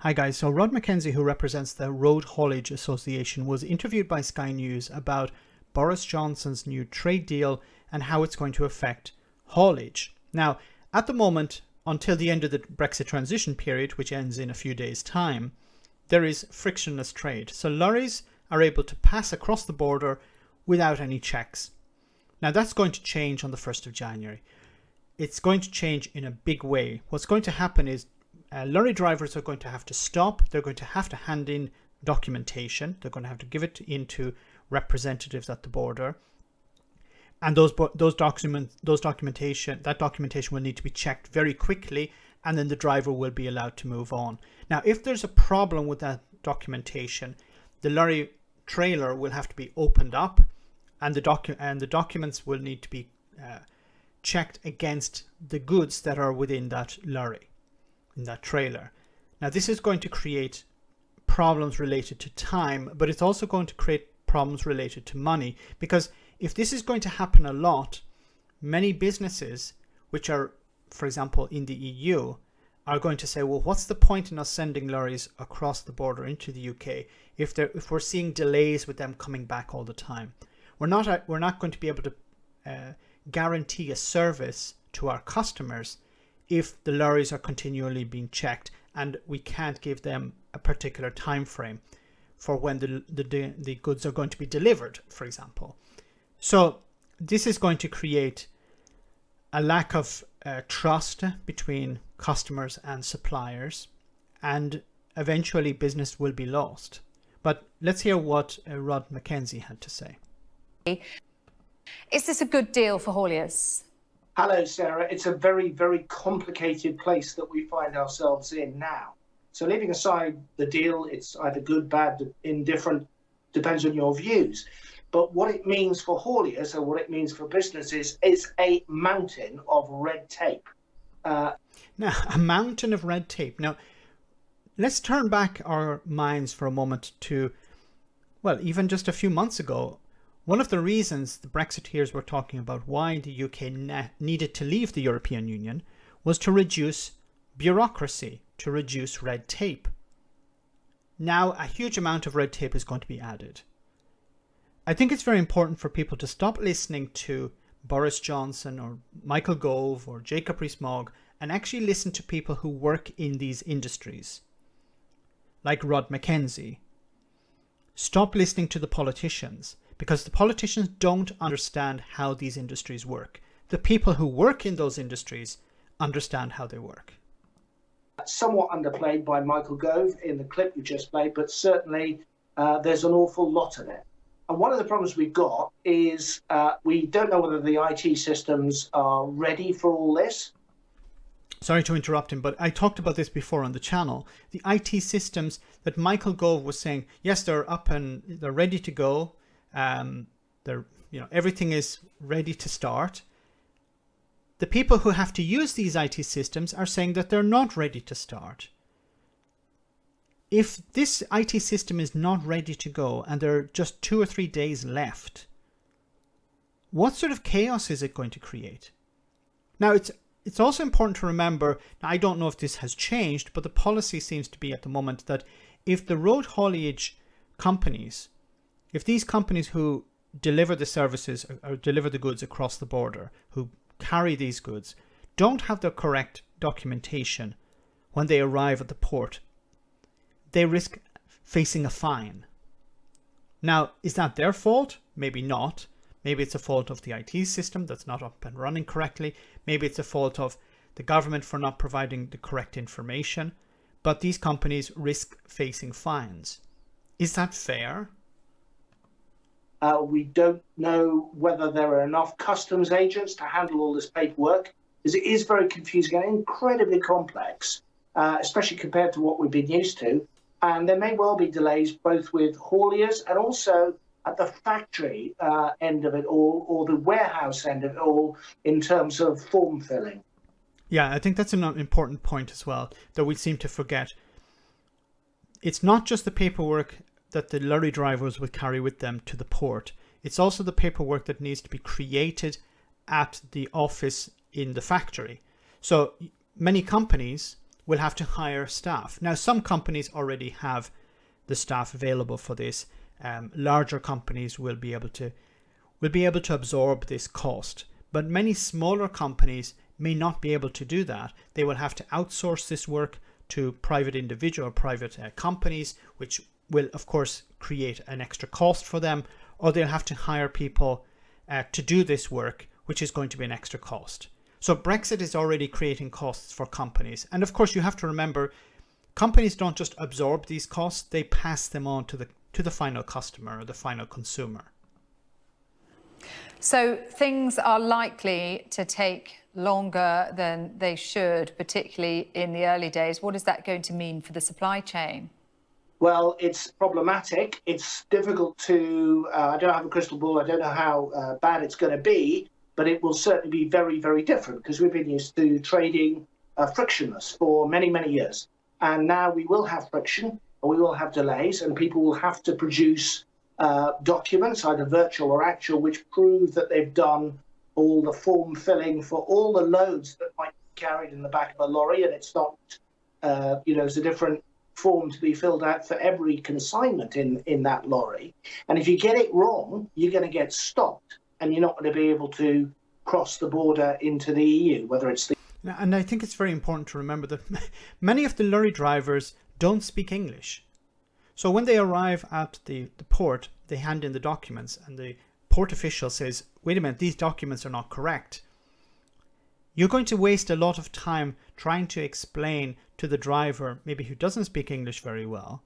Hi guys, so Rod Mackenzie, who represents the Road Haulage Association, was interviewed by Sky News about Boris Johnson's new trade deal and how it's going to affect haulage. Now, at the moment, until the end of the Brexit transition period, which ends in a few days' time, there is frictionless trade. So lorries are able to pass across the border without any checks. Now, that's going to change on the 1st of January. It's going to change in a big way. What's going to happen is lorry drivers are going to have to stop. They're going to have to hand in documentation. They're going to have to give it in to representatives at the border. And that documentation will need to be checked very quickly, and then the driver will be allowed to move on. Now, if there's a problem with that documentation, the lorry trailer will have to be opened up, and the documents will need to be checked against the goods that are within that lorry, in that trailer. Now, this is going to create problems related to time, but it's also going to create problems related to money, because if this is going to happen a lot, many businesses which are, for example, in the EU, are going to say, well, what's the point in us sending lorries across the border into the UK if we're seeing delays with them coming back all the time? We're not going to be able to guarantee a service to our customers if the lorries are continually being checked, and we can't give them a particular time frame for when the goods are going to be delivered, for example. So this is going to create a lack of trust between customers and suppliers, and eventually business will be lost. But let's hear what Rod Mackenzie had to say. Is this a good deal for hauliers? Hello, Sarah. It's a very, very complicated place that we find ourselves in now. So leaving aside the deal, it's either good, bad, indifferent, depends on your views. But what it means for hauliers and what it means for businesses is a mountain of red tape. Now, a mountain of red tape. Now, let's turn back our minds for a moment to, well, even just a few months ago. One of the reasons the Brexiteers were talking about why the UK needed to leave the European Union was to reduce bureaucracy, to reduce red tape. Now, a huge amount of red tape is going to be added. I think it's very important for people to stop listening to Boris Johnson or Michael Gove or Jacob Rees-Mogg and actually listen to people who work in these industries, like Rod Mackenzie. Stop listening to the politicians, because the politicians don't understand how these industries work. The people who work in those industries understand how they work. Somewhat underplayed by Michael Gove in the clip you just played, but certainly there's an awful lot of it. And one of the problems we've got is we don't know whether the IT systems are ready for all this. Sorry to interrupt him, but I talked about this before on the channel. The IT systems that Michael Gove was saying, yes, they're up and they're ready to go. Everything is ready to start. The people who have to use these IT systems are saying that they're not ready to start. If this IT system is not ready to go and there are just 2 or 3 days left, what sort of chaos is it going to create? Now, it's also important to remember, now I don't know if this has changed, but the policy seems to be at the moment that if the road haulage companies, if these companies who deliver the services or deliver the goods across the border, who carry these goods, don't have the correct documentation when they arrive at the port, they risk facing a fine. Now, is that their fault? Maybe not. Maybe it's a fault of the IT system that's not up and running correctly. Maybe it's a fault of the government for not providing the correct information. But these companies risk facing fines. Is that fair? We don't know whether there are enough customs agents to handle all this paperwork, because it is very confusing and incredibly complex, especially compared to what we've been used to. And there may well be delays both with hauliers and also at the factory end of it all, or the warehouse end of it all, in terms of form filling. Yeah, I think that's an important point as well, that we seem to forget. It's not just the paperwork that the lorry drivers will carry with them to the port. It's also the paperwork that needs to be created at the office in the factory. So many companies will have to hire staff. Now, some companies already have the staff available for this. Larger companies will be able to absorb this cost, but many smaller companies may not be able to do that. They will have to outsource this work to private individual or private companies, which will of course create an extra cost for them, or they'll have to hire people to do this work, which is going to be an extra cost. So Brexit is already creating costs for companies. And of course you have to remember, companies don't just absorb these costs, they pass them on to the final customer or the final consumer. So things are likely to take longer than they should, particularly in the early days. What is that going to mean for the supply chain? Well, it's problematic. It's difficult to, I don't have a crystal ball. I don't know how bad it's going to be, but it will certainly be very, very different because we've been used to trading frictionless for many, many years. And now we will have friction, or we will have delays, and people will have to produce documents, either virtual or actual, which prove that they've done all the form filling for all the loads that might be carried in the back of a lorry. And it's not, there's a different form to be filled out for every consignment in that lorry. And if you get it wrong, you're going to get stopped and you're not going to be able to cross the border into the EU, whether it's the... And I think it's very important to remember that many of the lorry drivers don't speak English. So when they arrive at the port, they hand in the documents and the port official says, wait a minute, these documents are not correct. You're going to waste a lot of time trying to explain to the driver, maybe who doesn't speak English very well,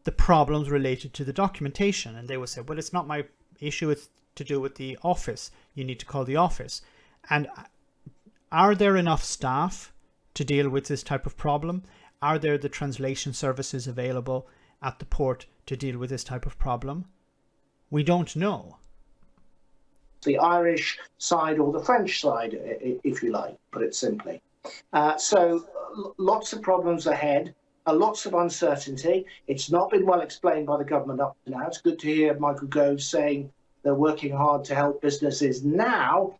the problems related to the documentation. And they will say, well, it's not my issue, it's to do with the office. You need to call the office. And are there enough staff to deal with this type of problem? Are there the translation services available at the port to deal with this type of problem? We don't know. The Irish side or the French side, if you like, put it simply. So lots of problems ahead, lots of uncertainty. It's not been well explained by the government up to now. It's good to hear Michael Gove saying they're working hard to help businesses now.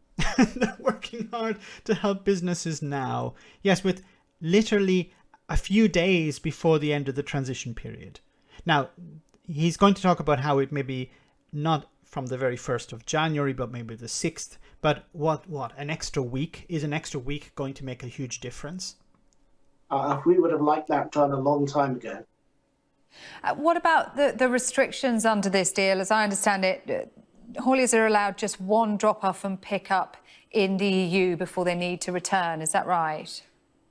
They're working hard to help businesses now. Yes, with literally a few days before the end of the transition period. Now, he's going to talk about how it may be not from the very 1st of January, but maybe the 6th. But what, an extra week? Is an extra week going to make a huge difference? We would have liked that done a long time ago. What about the restrictions under this deal? As I understand it, hauliers are allowed just one drop-off and pick-up in the EU before they need to return. Is that right?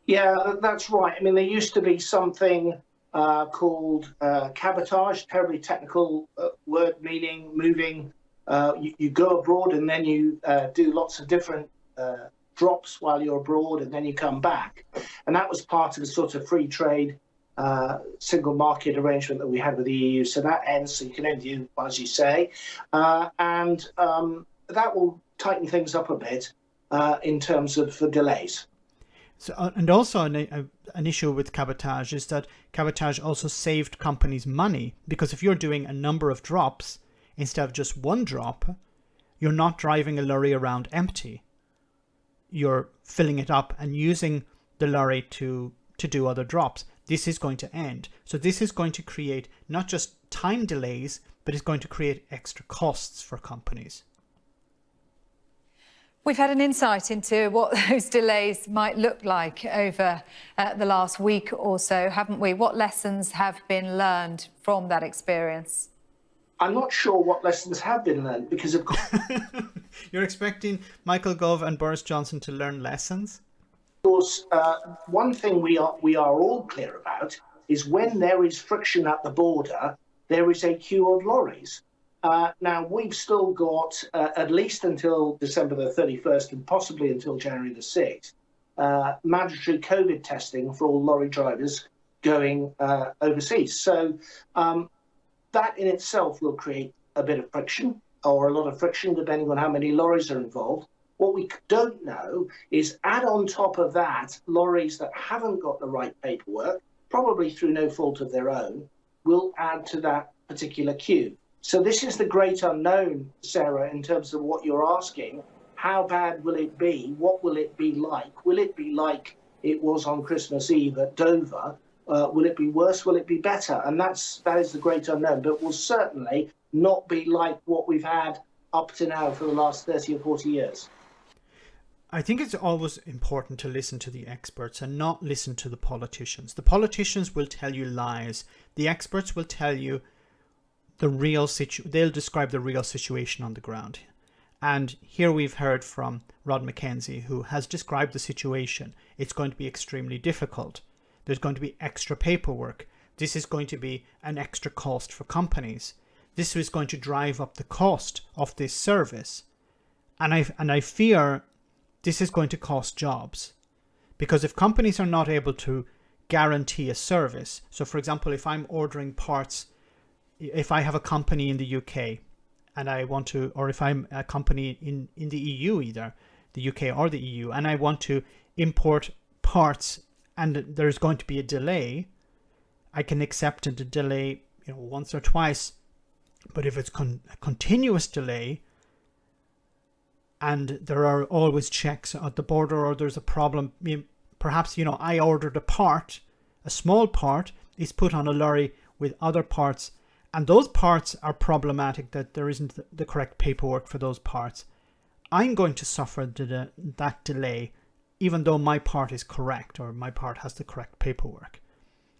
Yeah, that's right. I mean, there used to be something called cabotage, terribly technical word meaning moving. You go abroad and then you do lots of different drops while you're abroad and then you come back. And that was part of the sort of free trade single market arrangement that we had with the EU. So that ends, so you can only do, as you say. And that will tighten things up a bit in terms of delays. So, and also an issue with cabotage is that cabotage also saved companies money, because if you're doing a number of drops instead of just one drop, you're not driving a lorry around empty. You're filling it up and using the lorry to do other drops. This is going to end. So this is going to create not just time delays, but it's going to create extra costs for companies. We've had an insight into what those delays might look like over the last week or so, haven't we? What lessons have been learned from that experience? I'm not sure what lessons have been learned because, of course... You're expecting Michael Gove and Boris Johnson to learn lessons? Of course, one thing we are all clear about is when there is friction at the border, there is a queue of lorries. Now, we've still got at least until December the 31st and possibly until January the 6th, mandatory COVID testing for all lorry drivers going overseas. So that in itself will create a bit of friction, or a lot of friction, depending on how many lorries are involved. What we don't know is add on top of that lorries that haven't got the right paperwork, probably through no fault of their own, will add to that particular queue. So this is the great unknown, Sarah, in terms of what you're asking. How bad will it be? What will it be like? Will it be like it was on Christmas Eve at Dover. Will it be worse? Will it be better? And that is the great unknown, but will certainly not be like what we've had up to now for the last 30 or 40 years. I think it's always important to listen to the experts and not listen to the politicians. The politicians will tell you lies. The experts will tell you the real they'll describe the real situation on the ground. And here we've heard from Rod Mackenzie, who has described the situation. It's going to be extremely difficult. There's going to be extra paperwork. This is going to be an extra cost for companies. This is going to drive up the cost of this service. And I fear this is going to cost jobs. Because if companies are not able to guarantee a service, so for example, if I'm ordering parts, if I have a company in the UK and I want to, or if I'm a company in the EU either, the UK or the EU, and I want to import parts and there's going to be a delay, I can accept the delay, once or twice. But if it's a continuous delay and there are always checks at the border, or there's a problem, perhaps, I ordered a part, a small part is put on a lorry with other parts, and those parts are problematic, that there isn't the correct paperwork for those parts. I'm going to suffer that delay, even though my part is correct, or my part has the correct paperwork.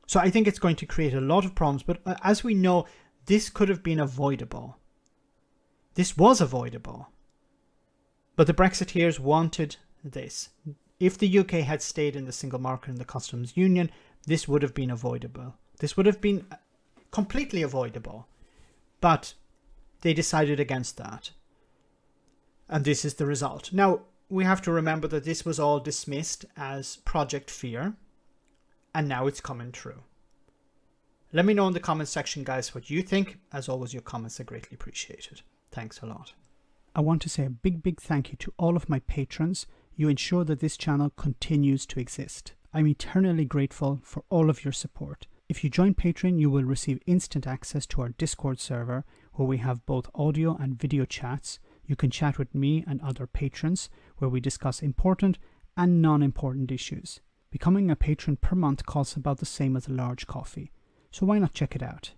So I think it's going to create a lot of problems. But as we know, this could have been avoidable. This was avoidable. But the Brexiteers wanted this. If the UK had stayed in the single market and the customs union, this would have been avoidable. This would have been completely avoidable. But they decided against that. And this is the result. Now, we have to remember that this was all dismissed as Project Fear. And now it's coming true. Let me know in the comments section, guys, what you think. As always, your comments are greatly appreciated. Thanks a lot. I want to say a big thank you to all of my patrons. You ensure that this channel continues to exist. I'm eternally grateful for all of your support. If you join Patreon, you will receive instant access to our Discord server, where we have both audio and video chats. You can chat with me and other patrons, where we discuss important and non-important issues. Becoming a patron per month costs about the same as a large coffee, so why not check it out?